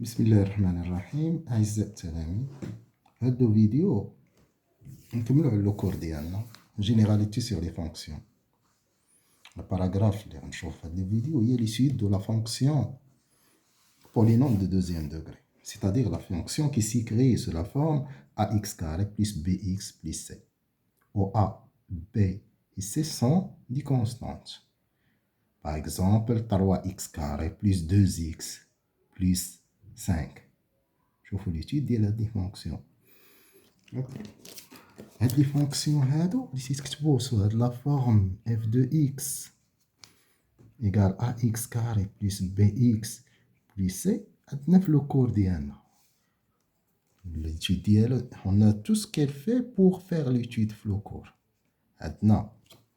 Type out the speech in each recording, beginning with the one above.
بسم الله الرحمن الرحيم. أعزائي التلاميذ، هذا فيديو نكملو على لو كور ديالنا جينيراليتي سيغ لي فونكسيون. الباراغراف اللي غنشوف في هذا الفيديو هي ليسيد دو لا فونكسيون polynôme de deuxième degré, c'est-à-dire la fonction qui s'écrit sous la forme ax carré plus bx plus c, où a, b et c sont des constantes. Par exemple, 3x carré plus 2x plus 5. شوفوا l'étude ديال هاد لي فونكسيون. هاد لي فونكسيون هادو اللي تيتكتبوا سو هاد لا فورم f de x égale ax carré plus bx plus c عندنا في لو كور ديالنا. l'étude ديالو on a tout ce qu'elle fait pour faire l'étude في لو كور. عندنا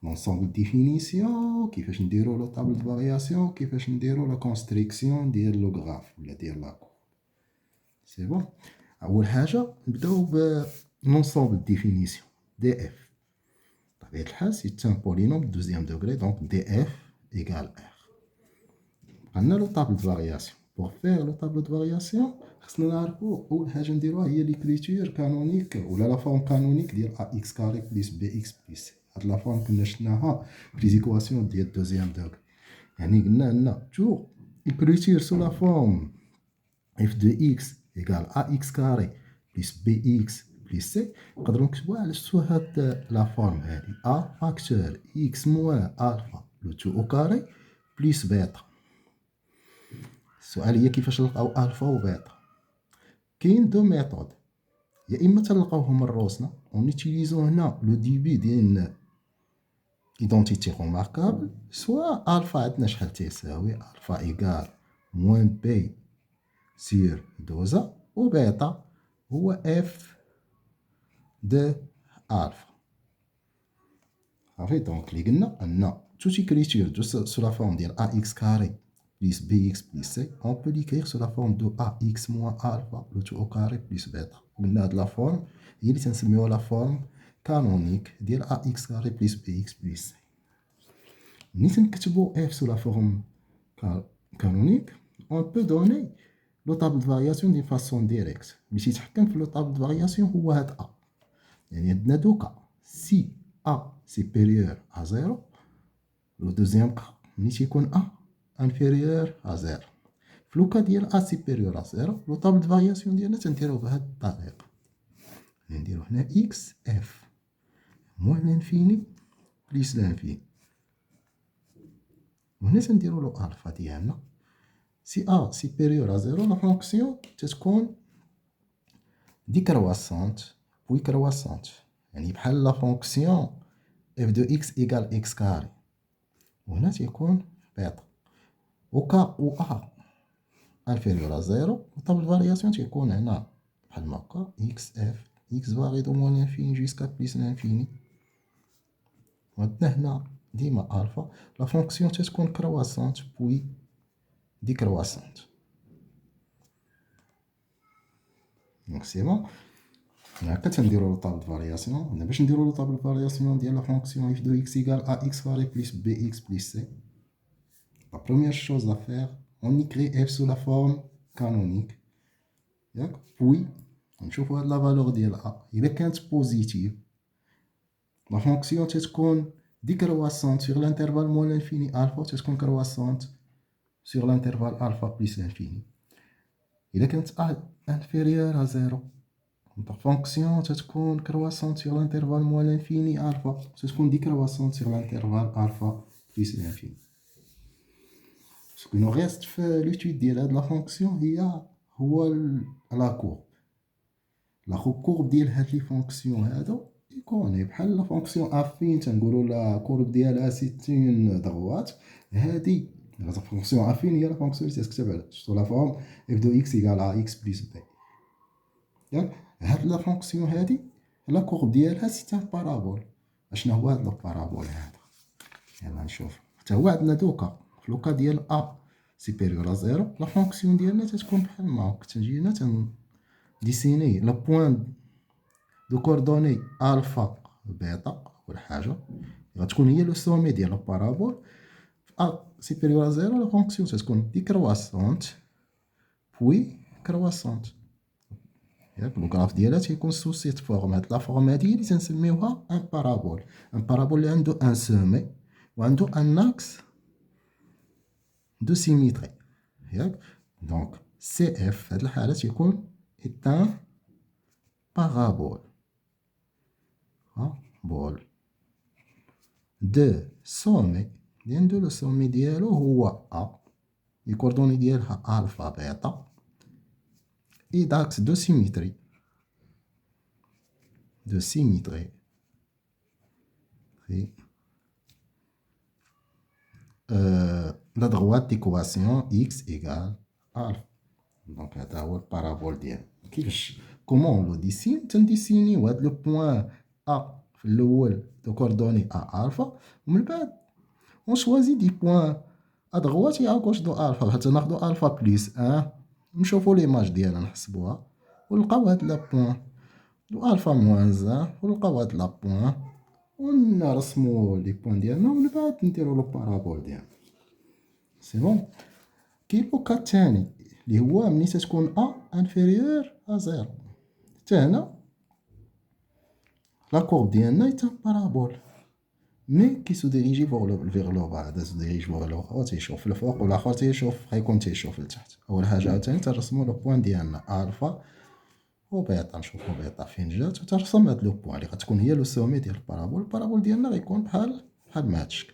l'ensemble définition كيفاش نديرو لو طابل دو فارياسيون كيفاش نديرو لا كونستريكسيون ديال لو غراف ولا ديال لا كور. سي بون. اول حاجه نبداو ب l'ensemble définition df. بطبيعه الحال سي un polynôme de deuxième degré, donc df égale r. عندنا لو طابل دو فارياسيون. pour faire لو طابل دو فارياسيون خصنا نعرفو اول حاجه نديروها هي ليكريتور كانونيك ولا لا فورم كانونيك ديال ax carré plus bx plus c. هاد لا فورم كنا شفناها في لي زيكواسيون ديال دوزيام دوغري. يعني قلنا لنا تو écriture sous la forme f de x égale ax carré plus bx plus c. نقدروا نكتبوها على شتو هاد لا فورم هادي a فاكتور x موان الفا لو تو او كاري بليس بيتا. السؤال هي كيفاش نلقاو الفا و بيتا. كاين دو ميثود، يا اما تلقاوهم من روسنا اون يوتيليزو هنا لو ديبي ديال ايدونتيتي روماركابل، سوا الفا عندنا شحال تيساوي الفا ايكال موان بي سير دوزا، و بيتا هو اف دو الفا. صافي. دونك اللي قلنا ان toute écriture sous la forme ديال ax carré plus bx plus c, on peut l'écrire sous la forme de ax moins alpha le tout au carré plus bêta. قلنا هاد لا فورم هي اللي تنسميوها لا فورم كانونيك ديال ax carré plus bx plus c. ملي تنكتبو f sous la forme canonique, on peut donner le table de variation d'une façon directe. اللي تيتحكم في لو طابل دو فارياسيون هو هاد a. يعني عندنا دو كا، سي a supérieur à 0. Le deuxième cas, ملي تيكون a inférieur à 0. في لو كا ديال a supérieur à 0 لو طابل دو فارياسيون ديالنا تنديروه بهاد الطريقة. نديرو هنا x f moins l'infini plus l'infini، وهنا تنديرو له الفا ديالنا. سي a supérieur à 0 لا فونكسيون تتكون ديكرواسونت بوي كرواسونت، يعني بحال لا فونكسيون f de x égale x carré، وهنا تيكون بيتا. وكا و a inférieur à 0 الطابل de variation تيكون هنا بحال ما هكا x f x varie de moins l'infini jusqu'à plus l'infini. وعندنا هنا ديما الفا لا فونكسيون تتكون كرواسونت بوي ديكرواسونت. دونك سي بون. هكا تنديرو لو طابل دو فارياسيون. باش نديرو لو طابل دو فارياسيون ديال لا فونكسيون اف دو x égale ax carré plus bx plus c, la première chose à faire, on écrit f sous la forme canonique. Puis نشوفو هاد لا فالور ديال a الا كانت بوزيتيف لا فونكسيون تتكون ديكرواسونت sur l'intervalle moins l'infini alpha تتكون كرواسونت sur l'intervalle alpha plus l'infini. الا كانت a inférieure à 0 la fonction تتكون كرواسونت sur l'intervalle moins l'infini alpha تتكون ديكرواسونت sur l'intervalle alpha plus l'infini. Ce qui nous reste في l'étude ديال هاد لا فونكسيون هو لا كورب. لا كورب ديال هاد لي فونكسيون هادو يكون بحال لا فونكسيون افين تنقولوا لا كورب ديالها 60 دغوات. هادي لا فونكسيون افين هي لا فونكسيون اللي تتكتب على لا فورم اف دو اكس ايكال ا اكس بلس بي. ياك هاد لا فونكسيون هادي لا كورب ديالها سي ان بارابول. اشنا هو هاد البارابول هذا؟ يلا نشوف. حتى هو عندنا دوكا في لوكا ديال ا سوبيريور ا 0 لا فونكسيون ديالنا تتكون بحال ما هكا. تجينا ديسيني لو بوين دو كوردوني الفا بيتا اول حاجه غتكون هي لو سومي ديال البارابول. ا سوبيريور ا 0 لا فونكسيون تتكون ديكرواسونت بوي كرواسونت. ياك لو غراف ديالها تيكون سو سيت فورم. هاد لا فورم هادي هي اللي تنسميوها ان بارابول. ان بارابول اللي عنده ان سومي وعنده ان اكس دو سيميتري. ياك دونك سي اف في هاد الحالة تيكون ان بارابول. بول دو سومي اللي عنده لو سومي ديالو هو ا، لي كوردوني ديالها الفا بيتا، اي داكس دو سيميتري لا droite d'équation x égale alpha. دونك هذا هو البارابول ديالنا. كيفاش كومون لو ديسين؟ تنديسينيو هاد لو بوين ا في الاول دو كوردوني ا الفا، ومن بعد اون شوازي دي بوين ا دغوات اي ا غوش دو الفا، حتى ناخدو الفا بليس ان، نشوفو ليماج ديالها نحسبوها ونلقاو هاد لا بوين دو الفا موانز ان، ونلقاو هاد لا بوين ونرسمو لي بوين ديالنا، ومن بعد نديرو لو بارابول ديالنا. سي بون. كاين لو كا تاني اللي هو ملي تتكون ا انفيريور ا زيرو. حتى هنا لا كورب ديالنا هي بارابول مي كي سو ديريجي فيغ لو با. هذا سو ديريجي فيغ لو با تيشوف الفوق، والاخر تيشوف غيكون تيشوف لتحت. اول حاجه عاوتاني ترسمو لو بوين ديالنا الفا وبيتا، نشوفو بيتا فين جات، وترسم هاد لو بوين اللي غتكون هي لو سومي ديال البارابول. البارابول ديالنا غيكون بحال ما هاد الشكل.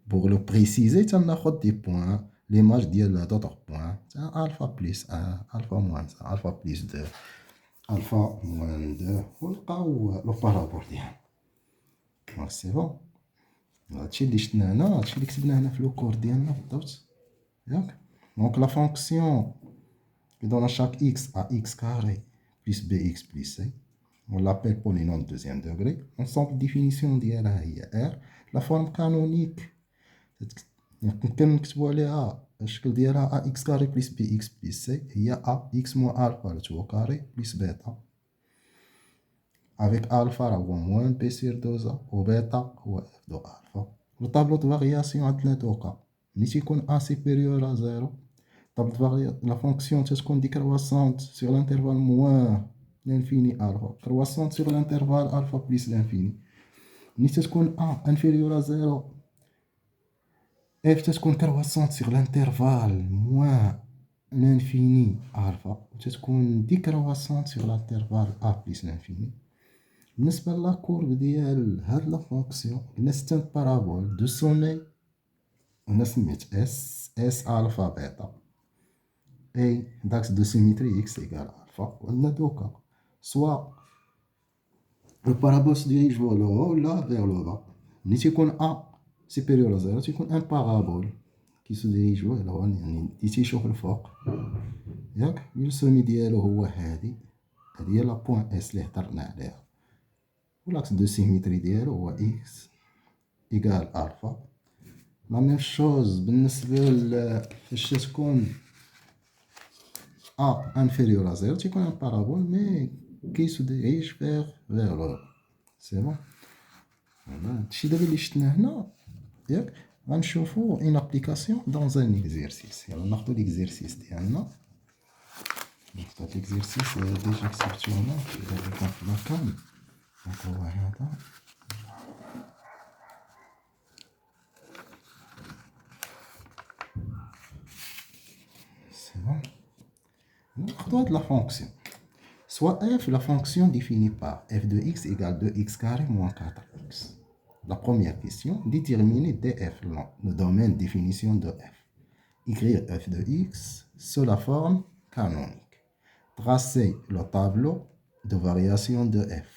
بوغ لو بريسيزي تناخد دي بوين ليماج ديال دوطخ بوين تاع الفا بليس ان، الفا موان ان، الفا بليس دو، الفا موان دو، ونلقاو لو بارابول ديالنا. دونك سي بون. هادشي اللي شفنا هنا، هادشي اللي كتبنا هنا في لو كور ديالنا بالضبط. ياك دونك لا فونكسيون qui donne à chaque x à x carré plus bx plus c, on l'appelle polynôme deuxième degré. Ensemble définition ديالها هي r. La forme canonique يمكن نكتبو عليها الشكل ديالها ax carré plus bx plus c هي ax moins alpha le tout au carré plus bêta avec alpha هو moins b sur 2a و bêta هو f دو alpha. Le tableau de variation عندنا دوكا ملي تيكون a supérieur à 0 la fonction تتكون décroissante sur l'intervalle moins l'infini alpha, croissante sur l'intervalle alpha plus l'infini. ملي تتكون a inférieur à 0 f تتكون croissante sur l'intervalle moins l'infini alpha, تتكون décroissante sur l'intervalle a plus l'infini. بالنسبة لا كورب ديال هاد لا فونكسيون قلنا سيت ان بارابول دو سومي، انا سميت اس الفا بيتا اي داكس دو سيميتري اكس ايكال الفا. وعندنا دوكا سوا لو بارابول se dirige vers le haut ولا vers le bas. ملي تيكون ا سوبيريور ا زيرو تيكون ان بارابول كي se dirige vers le haut، يعني اللي تيشوف الفوق. ياك لو سومي ديالو هو هادي هي لا بوين اس اللي هضرنا عليها، والاكس دو سيميتري ديالو هو اكس ايكال الفا. لا ميم شوز بالنسبة فاش تكون A inférieur à 0 تيكون ان بارابول مي كي سو ديريج فيغ لو. سي بون. هادشي دابا اللي شفنا هنا. ياك غنشوفو اون ابليكاسيون دون ان اكزيرسيس. يلا ناخدو ليكزيرسيس ديالنا. ناخدو هاد ليكزيرسيس ديجا كتبتو هنا في لاكام. دونك هو هذا. سي بون. ناخدو هاد لا فونكسيون. Soit f, la fonction définie par f de x égale 2x carré moins 4x. La première question, déterminer df, le domaine définition de f. Écrire f de x sous la forme canonique. Tracer le tableau de variation de f.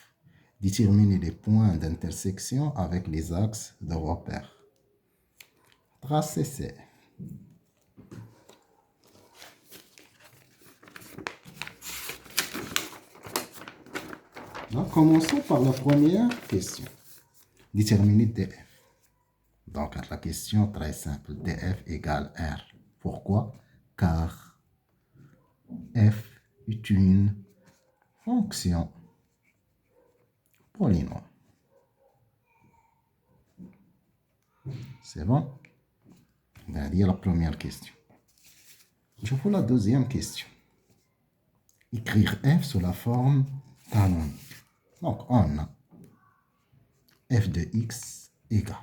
Déterminer les points d'intersection avec les axes de repère. Tracer cf. Donc, commençons par la première question. Déterminer df. Donc, la question très simple. df égale r. Pourquoi? Car f est une fonction polynôme. C'est bon? C'est la première question. Je vous la deuxième question. Écrire f sous la forme canonique. Donc, on a f de x égale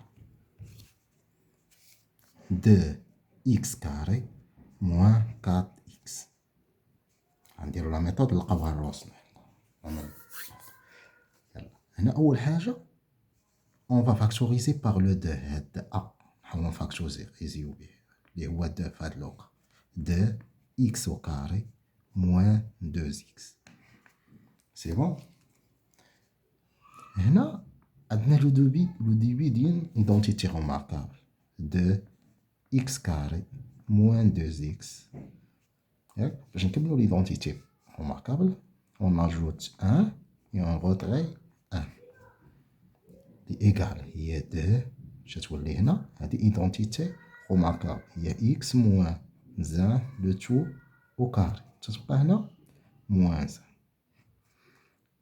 2x carré moins 4x. نديرو لا ميثود نلقاوها لروسنا. هنا أول حاجة on va factoriser par le 2 هاد a نحاولو نفاكتوريزيو به اللي هو 2 في هاد لوكا 2x au carré moins 2x. سي بون. هنا عندنا لو ديبي ديال ايدونتيتي روماركابل 2x carré moins 2x. باش نكملو ليدونتيتي روماركابل on ajoute 1 et on retrait 1 اللي ايكال هي 2 باش تولي هنا هادي ايدونتيتي روماركابل هي x moins 1 لو تو au carré تتبقى هنا moins 1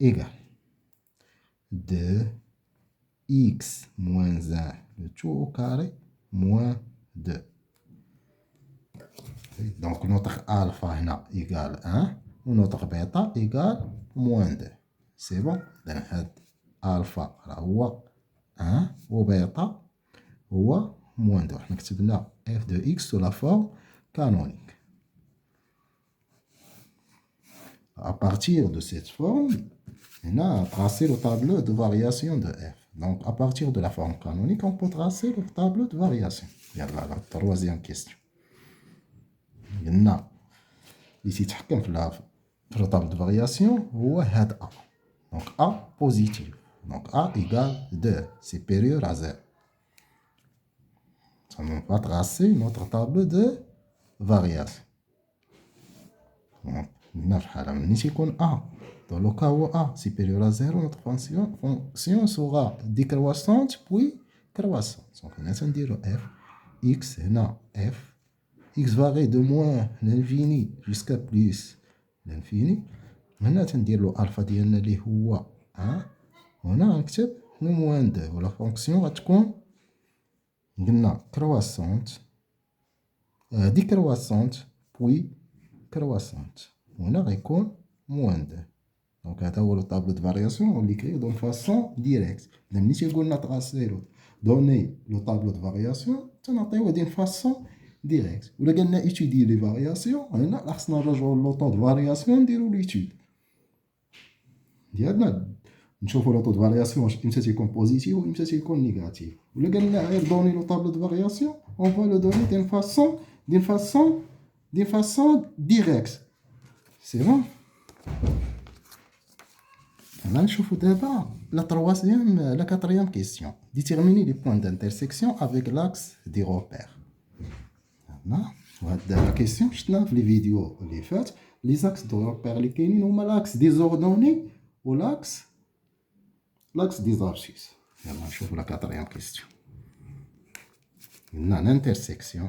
ايكال 2x moins 1 le tout au carré moins 2. Donc notre alpha هنا égale 1 و notre bêta égale moins 2. C'est bon. Donc هاد alpha راه هو 1 و bêta هو moins 2. حنا كتبنا f de x sous la forme canonique. À partir de cette forme, on a tracé le tableau de variation de f. Donc, à partir de la forme canonique, on peut tracer le tableau de variation. Voilà la troisième question. Il y a ici le tableau de variation, هو هاد A. Donc, A positif. Donc, A égale 2, supérieur à 0. On va tracer notre tableau de variation. Donc, A. Dans le cas où A supérieur à 0, notre fonction sera décroissante puis croissante. Donc, on va dire f, x, f, x varie de moins l'infini jusqu'à plus l'infini. On va dire alpha ديالنا هو 1. هنا نكتب le moins 2 و la fonction غتكون قلنا croissante, décroissante puis croissante. هنا غيكون moins 2. Donc هذا هو لو طابلو دو فارياسيون اون ليكريو دون فاسون ديريكت. ملي تيقولنا تراسيرو دوني لو طابلو دو فارياسيون تنعطيوه دين فاسون ديريكت. ولا قالنا ايتودي لي فارياسيون هنا خصنا نرجعو لو طو دو فارياسيون نديرو ليتود ديالنا نشوفو لو طو دو فارياسيون واش امتى تيكون بوزيتيف و امتى تيكون نيجاتيف. ولا قالنا غير دوني لو طابلو دو فارياسيون اون فوا لو دوني دين فاسون ديريكت. سي بون. On va d'abord la quatrième question. Déterminer les points d'intersection avec l'axe des repères. La question, je dans les vidéos, les axes de repères, l'axe des ordonnées ou l'axe des abscisses. On va la quatrième question. On a l'intersection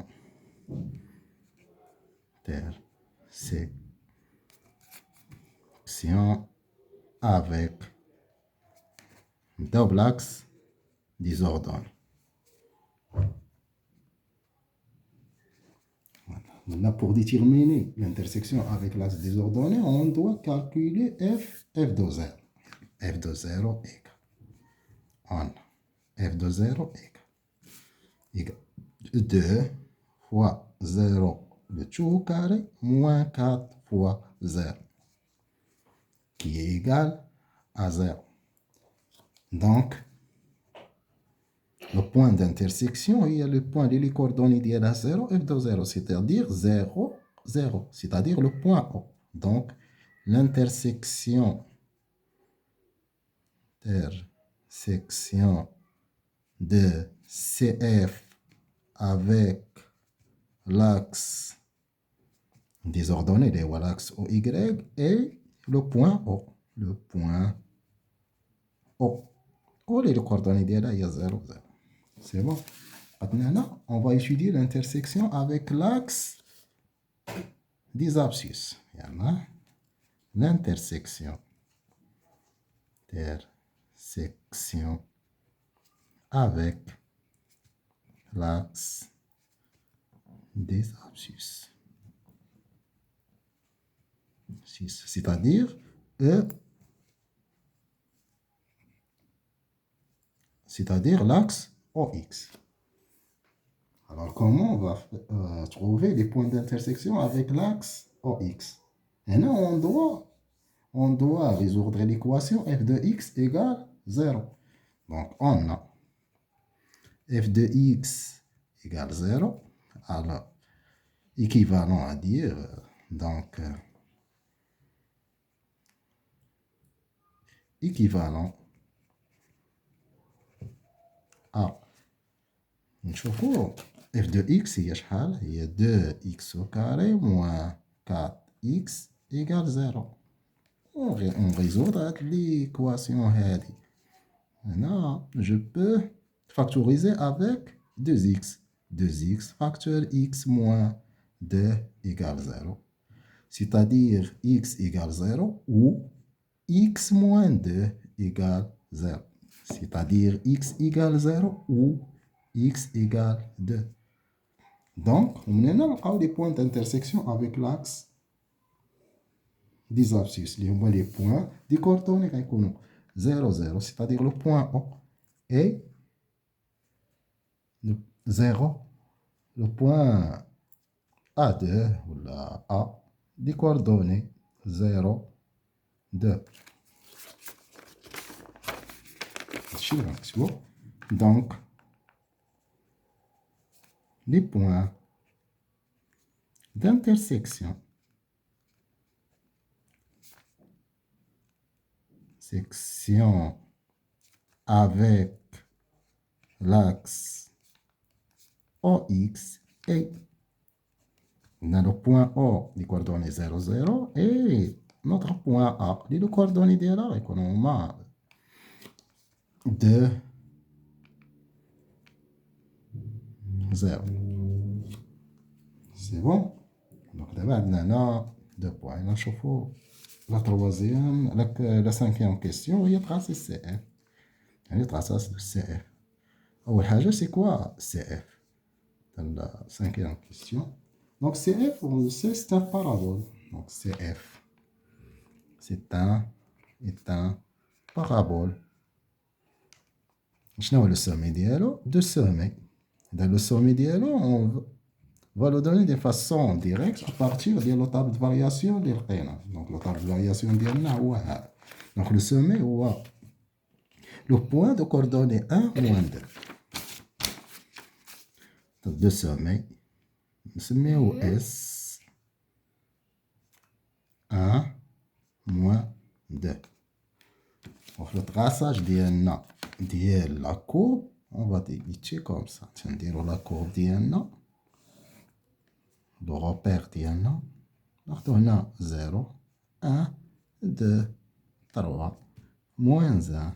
avec double axe désordonné. Maintenant, pour déterminer l'intersection avec l'axe désordonné, on doit calculer f de 0. F de 0 égale f de 0 égale 2 fois 0 le tout au carré moins 4 fois 0 qui est égal à 0. Donc, le point d'intersection, il y a le point de les coordonnées d'IA à 0, f de 0, c'est-à-dire 0, 0, c'est-à-dire le point O. Donc, l'intersection de CF avec l'axe des ordonnées, l'axe OY, est le point O. Le point O. Ou les coordonnées d'IA il y a 0, 0. C'est bon. Maintenant, on va étudier l'intersection avec l'axe des abscisses. L'intersection avec l'axe des abscisses. 6. C'est-à-dire E, c'est-à-dire l'axe OX. Alors, comment on va trouver les points d'intersection avec l'axe OX? Et là, on doit résoudre l'équation f de x égale 0. Donc, on a f de x égale 0. Alors, équivalent à dire, donc, équivalent à, نشوفوا f de x هي شحال؟ هي 2x au carré moins 4x égale 0. On résout l'équation هذه. Maintenant, je peux factoriser avec 2x. 2x facteur x moins 2 égale 0. C'est-à-dire x égale 0 ou x moins 2 égale 0. C'est-à-dire x égale 0 ou x égale 2. Donc, on a des points d'intersection avec l'axe des abscisses. Les points des coordonnées qui sont 0, 0, c'est-à-dire le point O et le 0, le point A2 ou la A des coordonnées 0, 2. Donc, les points d'intersection avec l'axe OX et on a le point O, les coordonnées 0, 0 et notre point A, les coordonnées de là, et on a 2, 0. C'est bon? Donc d'abord, on a 2 points. On chauffe la troisième, la cinquième question, il y a tracé CF. Il y a tracé CF. Alors, c'est quoi CF? Dans la cinquième question. Donc CF, on le sait, c'est un parabole. Donc CF, c'est un parabole. Je n'ai le sommet d'Yellow, deux sommets. Dans le sommet d'Yellow, on va le donner de façon directe à partir de la table de variation de l'Rqena. Donc la table de variation de l'Rqena, donc le sommet, le point de coordonnées 1 moins 2. Donc deux sommets, le sommet au S 1 moins 2. Donc le traçage de la courbe, on va débiter comme ça. C'est-à-dire la courbe d'Yellow. Le repère ديالنا ناخدو هنا 0 1 2 3 moins 1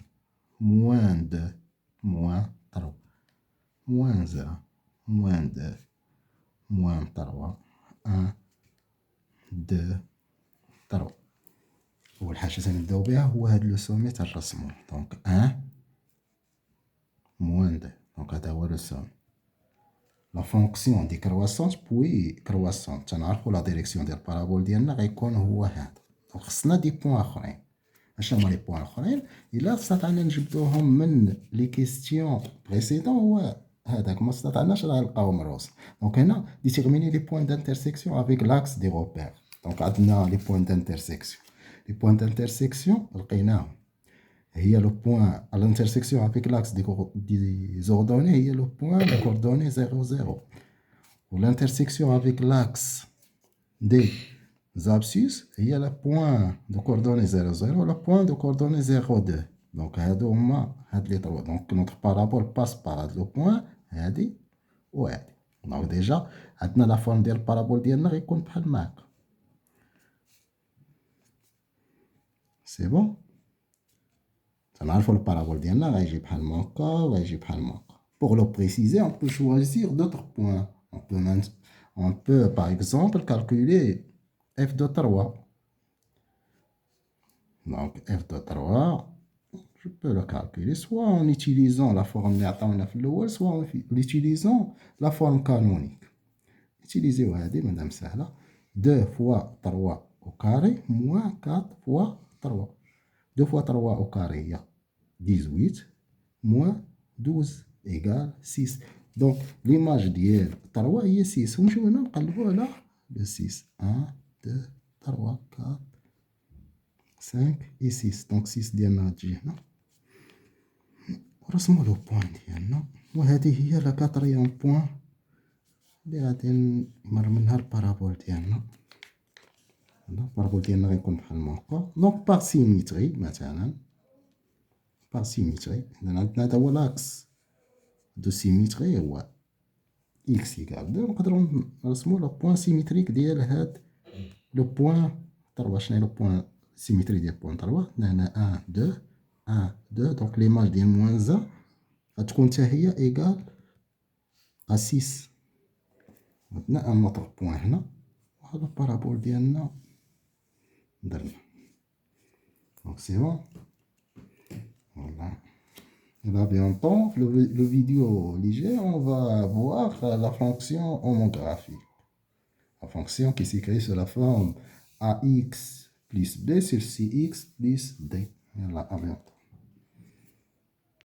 moins 2 moins 3 moins 1 moins 2 moins 3 1 2 3. أول حاجة تنبداو بها هو هاد لو سومي تنرسمو. دونك 1 moins 2. دونك هذا هو لو سومي. La fonction décroissante puis croissante. تنعرفوا لا ديريكسيون ديال البارابول ديالنا غيكون هو هذا. دونك خصنا دي بوان اخرين. اشنو هما لي بوان اخرين؟ الا استطعنا نجبدوهم من لي كيستيون بريسيدون هو هذاك، ما استطعناش راه نلقاو مروس. دونك هنا ديتيرميني لي بوين دانترسيكسيون افيك لاكس دي روبير. دونك عندنا لي بوين دانترسيكسيون. لي بوين دانترسيكسيون لقيناهم. هي لو بوين à l'intersection avec l'axe des ordonnées, هي le point de coordonnées 0, 0. Ou l'intersection avec l'axe des abscisses, هي le point de coordonnées 0, 0, le point de coordonnées 0, 2. Donc, هادو هما هاد لي trois. Donc, notre parabole passe par هاد le point, هادي و هادي. Donc, déjà, عندنا la forme ديال البارابول ديالنا غيكون بحال ما هكا. C'est bon? Le parabole ديالنا غيجي بحال ما هكا وغيجي بحال ما هكا. Pour le préciser, on peut choisir d'autres points. On peut par exemple calculer f de 3. Donc f de 3, je peux le calculer soit en utilisant la forme اللي soit en utilisant la forme canonique. Utilisez هذه مادام سهلة. 2 fois 3 au carré moins 4 fois 3. 2 fois 3 au carré, il y a 18 moins 12 égale 6. Donc, l'image d'hier, 3 est 6. On joue là, le 6. 1, 2, 3, 4, 5 et 6. Donc, 6 ديالنا تجينا. ورسموا لو بوان ديالنا. وهذه هي لا كاتريام بوان اللي غادي نمر منها البارابول ديالنا. البارابول ديالنا غيكون بحال ما هكا. دونك باغ سيميتري مثلا. باغ سيميتري. إذا عندنا هذا هو لاكس دو سيميتري هو إكس إيكال 2. نقدرو نرسمو لو بوان سيميتريك ديال هاد لو بوان 3. شناهي لو بوان سيميتري ديال بوان 3؟ هنا 1 2 1 2. دونك ليماج ديال موان زا غتكون حتى هي إيكال à 6. عندنا ان اوتر بوان هنا. وهاد البارابول ديالنا درنا. دونك سي بون. Voilà. Et là, bientôt, le vidéo léger, on va voir la fonction homographique. La fonction qui s'écrit sur la forme ax plus b sur cx plus d. Voilà, à bientôt.